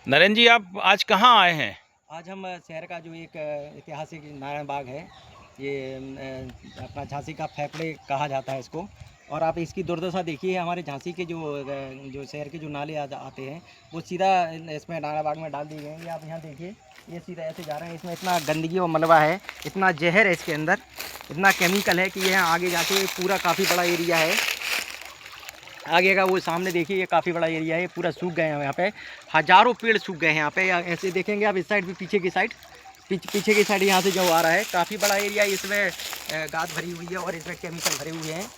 नरेंद्र जी, आप आज कहाँ आए हैं? आज हम शहर का जो एक ऐतिहासिक नारायण बाग है, ये अपना झांसी का फेफड़े कहा जाता है इसको। और आप इसकी दुर्दशा देखिए, हमारे झांसी के जो शहर के जो नाले आते हैं वो सीधा इसमें नारायण बाग में डाल दिए गए हैं। ये आप यहाँ देखिए, ये सीधा ऐसे जा रहे हैं। इसमें इतना गंदगी और मलबा है, इतना जहर है इसके अंदर, इतना केमिकल है कि यहाँ आगे जाके पूरा काफ़ी बड़ा एरिया है। आगे का वो सामने देखिए, ये काफ़ी बड़ा एरिया है, ये पूरा सूख गए हैं। यहाँ पे हज़ारों पेड़ सूख गए हैं। यहाँ पे ऐसे देखेंगे आप, इस साइड भी, पीछे की साइड, पीछे की साइड यहाँ से जो आ रहा है, काफ़ी बड़ा एरिया, इसमें गाद भरी हुई है और इसमें केमिकल भरे हुए हैं।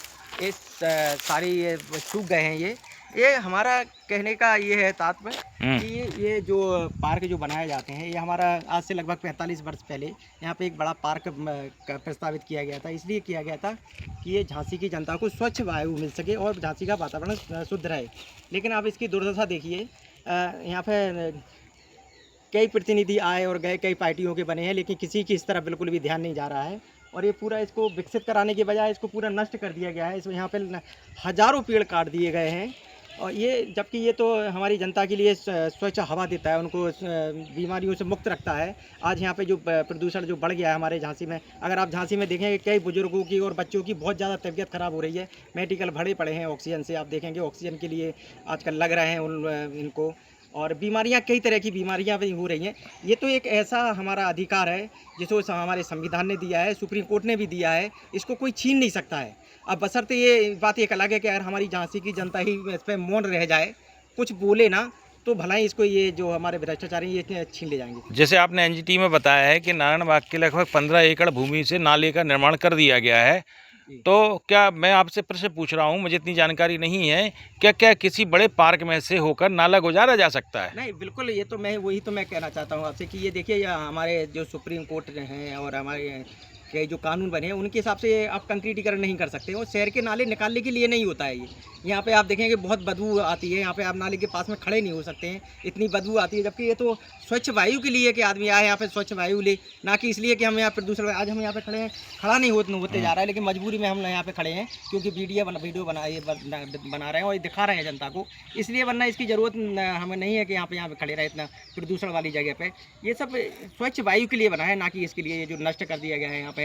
ये सारे ये सूख गए हैं। ये हमारा कहने का ये है तात्पर्य कि ये जो पार्क जो बनाए जाते हैं, ये हमारा आज से लगभग 45 वर्ष पहले यहाँ पे एक बड़ा पार्क प्रस्तावित किया गया था। इसलिए किया गया था कि ये झांसी की जनता को स्वच्छ वायु मिल सके और झांसी का वातावरण शुद्ध रहे। लेकिन आप इसकी दुर्दशा देखिए, यहाँ पे कई प्रतिनिधि आए और गए, कई पार्टियों के बने हैं, लेकिन किसी की इस तरफ बिल्कुल भी ध्यान नहीं जा रहा है। और ये पूरा इसको विकसित कराने के बजाय इसको पूरा नष्ट कर दिया गया है। इसमें यहाँ पे हज़ारों पेड़ काट दिए गए हैं। और ये, जबकि ये तो हमारी जनता के लिए स्वच्छ हवा देता है, उनको बीमारियों से मुक्त रखता है। आज यहाँ पे जो प्रदूषण जो बढ़ गया है हमारे झांसी में, अगर आप झांसी में देखेंगे कई बुजुर्गों की और बच्चों की बहुत ज़्यादा तबीयत ख़राब हो रही है। मेडिकल भरे पड़े हैं ऑक्सीजन से। आप देखेंगे ऑक्सीजन के लिए आजकल लग रहे हैं इनको, और बीमारियां, कई तरह की बीमारियां भी हो रही हैं। ये तो एक ऐसा हमारा अधिकार है जिसको हमारे संविधान ने दिया है, सुप्रीम कोर्ट ने भी दिया है, इसको कोई छीन नहीं सकता है। अब बशर्ते ये बात एक अलग है कि अगर हमारी झांसी की जनता ही इस पर मौन रह जाए, कुछ बोले ना, तो भला ही इसको ये जो हमारे भ्रष्टाचारी ये छीन ले जाएंगे। जैसे आपने एनजीटी में बताया है कि नारायण बाग के लगभग 15 एकड़ भूमि से नाले का निर्माण कर दिया गया है, तो क्या, मैं आपसे प्रश्न पूछ रहा हूँ, मुझे इतनी जानकारी नहीं है, क्या किसी बड़े पार्क में से होकर नाला गुजारा जा सकता है? नहीं, बिल्कुल, ये तो मैं कहना चाहता हूँ आपसे कि ये देखिए, ये हमारे जो सुप्रीम कोर्ट हैं और हमारे के जो कानून बने हैं, उनके हिसाब से आप कंक्रीटीकरण नहीं कर सकते। और शहर के नाले निकालने के लिए नहीं होता है ये। यहाँ पे आप देखेंगे बहुत बदबू आती है, यहाँ पे आप नाले के पास में खड़े नहीं हो सकते हैं, इतनी बदबू आती है। जबकि ये तो स्वच्छ वायु के लिए कि आदमी आए यहाँ पे स्वच्छ वायु ले, ना कि इसलिए कि हम यहाँ प्रदूषण। आज हम यहाँ पे खड़े हैं, खड़ा नहीं होते जा रहा है, लेकिन मजबूरी में हम यहाँ पे खड़े हैं क्योंकि वीडियो बना रहे हैं और दिखा रहे हैं जनता को, इसलिए। वरना इसकी ज़रूरत हमें नहीं है कि यहाँ पे खड़े रहे इतना प्रदूषण वाली जगह पे। ये सब स्वच्छ वायु के लिए बना है, ना कि इसके लिए। ये जो नष्ट कर दिया गया है यहाँ पे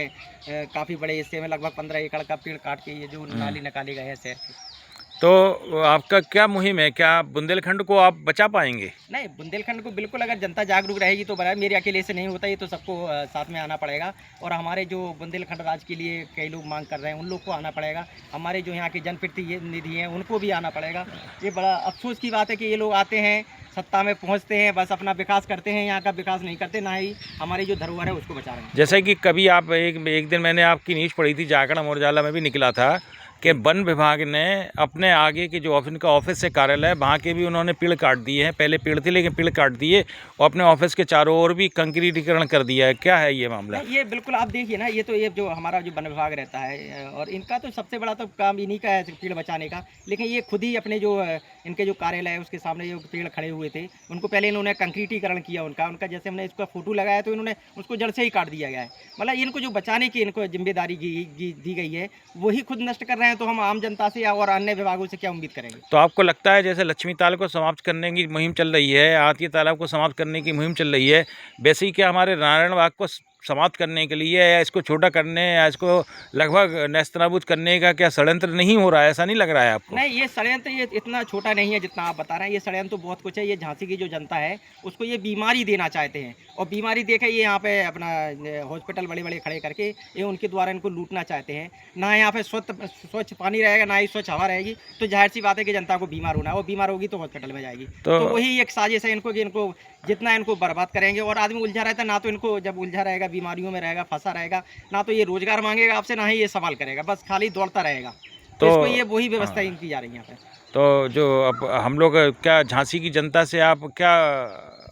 काफ़ी बड़े हिस्से में, लगभग 15 एकड़ का पेड़ काट के ये जो नाली निकाले गए हैं शहर के। तो आपका क्या मुहिम है? क्या बुंदेलखंड को आप बचा पाएंगे? नहीं, बुंदेलखंड को बिल्कुल, अगर जनता जागरूक रहेगी तो बना। मेरे अकेले से नहीं होता, ये तो सबको साथ में आना पड़ेगा। और हमारे जो बुंदेलखंड राज के लिए कई लोग मांग कर रहे हैं, उन लोग को आना पड़ेगा। हमारे जो यहाँ के जनप्रतिनिधि हैं, उनको भी आना पड़ेगा। ये बड़ा अफसोस की बात है कि ये लोग आते हैं, सत्ता में पहुँचते हैं, बस अपना विकास करते हैं, यहाँ का विकास नहीं करते, ना ही हमारी जो धरोहर है उसको बचा रहे हैं। जैसे कि कभी आप एक दिन मैंने आपकी न्यूज़ पढ़ी थी, जागरण अमर उजाला में भी निकला था कि वन विभाग ने अपने आगे के जो इनका ऑफिस से कार्यालय है, वहाँ के भी उन्होंने पेड़ काट दिए हैं। पहले पेड़ थे, लेकिन पेड़ काट दिए और अपने ऑफिस के चारों ओर भी कंक्रीटीकरण कर दिया है। क्या है ये मामला? ये बिल्कुल, आप देखिए ना, ये तो ये जो हमारा जो वन विभाग रहता है, और इनका तो सबसे बड़ा तो काम इन्हीं का है पेड़ बचाने का। लेकिन ये खुद ही अपने जो इनके जो कार्यालय है उसके सामने जो पेड़ खड़े हुए थे, उनको पहले इन्होंने कंक्रीटीकरण किया उनका जैसे हमने इसका फोटो लगाया तो इन्होंने उसको जड़ से ही काट दिया गया है। मतलब इनको जो बचाने की इनको जिम्मेदारी दी गई है, वही खुद नष्ट कर रहे हैं। तो हम आम जनता से और अन्य विभागों से क्या उम्मीद करेंगे? तो आपको लगता है जैसे लक्ष्मी ताल को समाप्त करने की मुहिम चल रही है, आरती तालाब को समाप्त करने की मुहिम चल रही है, वैसे ही क्या हमारे नारायण बाग को समाप्त करने के लिए या इसको छोटा करने या इसको लगभग नेस्तनाबूद करने का क्या षड्यंत्र नहीं हो रहा है? ऐसा नहीं लग रहा है आपको? नहीं, ये षड्यंत्र ये इतना छोटा नहीं है जितना आप बता रहे हैं। ये षड्यंत्र तो बहुत कुछ है। ये झांसी की जो जनता है उसको ये बीमारी देना चाहते हैं, और बीमारी देकर ये यहाँ पे अपना हॉस्पिटल बड़े बड़े खड़े करके ये उनके द्वारा इनको लूटना चाहते हैं। ना यहाँ पे स्वच्छ पानी रहेगा, ना ही स्वच्छ हवा रहेगी, तो जाहिर सी बात है कि जनता को बीमार होना है, और बीमार होगी तो हॉस्पिटल में जाएगी। तो वही एक साजिश है इनको कि इनको जितना इनको बर्बाद करेंगे। और आदमी उलझा रहता है, ना तो इनको जब उलझा रहेगा, बीमारियों में रहेगा, फंसा रहेगा, ना तो ये रोजगार मांगेगा आपसे, ना ही ये सवाल करेगा, बस खाली दौड़ता रहेगा। तो इसको ये वही व्यवस्था इनकी जा रही है यहाँ पे। तो जो अब हम लोग, क्या झांसी की जनता से आप क्या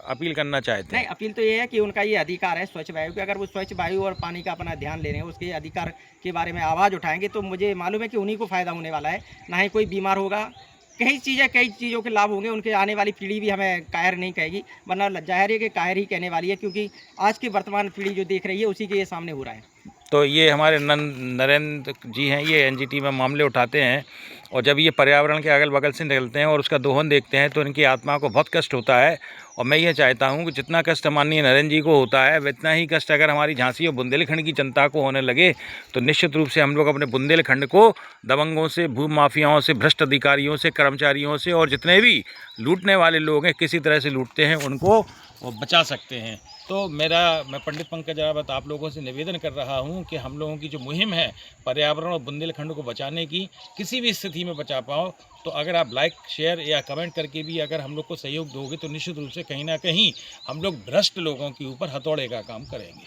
अपील करना चाहते हैं? नहीं, अपील तो ये है कि उनका ये अधिकार है स्वच्छ वायु के। अगर वो स्वच्छ वायु और पानी का अपना ध्यान ले रहे हैं, उसके अधिकार के बारे में आवाज़ उठाएंगे, तो मुझे मालूम है कि उन्हीं को फ़ायदा होने वाला है, ना ही कोई बीमार होगा। कई चीज़ों के लाभ होंगे। उनके आने वाली पीढ़ी भी हमें कायर नहीं कहेगी, वरना जाहिर है कि कायर ही कहने वाली है, क्योंकि आज की वर्तमान पीढ़ी जो देख रही है उसी के ये सामने हो रहा है। तो ये हमारे नरेंद्र जी हैं, ये एनजीटी में मामले उठाते हैं, और जब ये पर्यावरण के अगल बगल से निकलते हैं और उसका दोहन देखते हैं तो इनकी आत्मा को बहुत कष्ट होता है। और मैं ये चाहता हूँ कि जितना कष्ट माननीय नरेंद्र जी को होता है, उतना ही कष्ट अगर हमारी झांसी और बुंदेलखंड की जनता को होने लगे तो निश्चित रूप से हम लोग अपने बुंदेलखंड को दबंगों से, भू माफियाओं से, भ्रष्ट अधिकारियों से, कर्मचारियों से और जितने भी लूटने वाले लोग हैं, किसी तरह से लूटते हैं, उनको बचा सकते हैं। तो मैं पंडित पंकज रावत आप लोगों से निवेदन कर रहा हूं कि हम लोगों की जो मुहिम है पर्यावरण और बुंदेलखंड को बचाने की, किसी भी स्थिति में बचा पाओ, तो अगर आप लाइक, शेयर या कमेंट करके भी अगर हम लोग को सहयोग दोगे तो निश्चित रूप से कहीं ना कहीं हम लोग भ्रष्ट लोगों के ऊपर हथौड़े का काम करेंगे।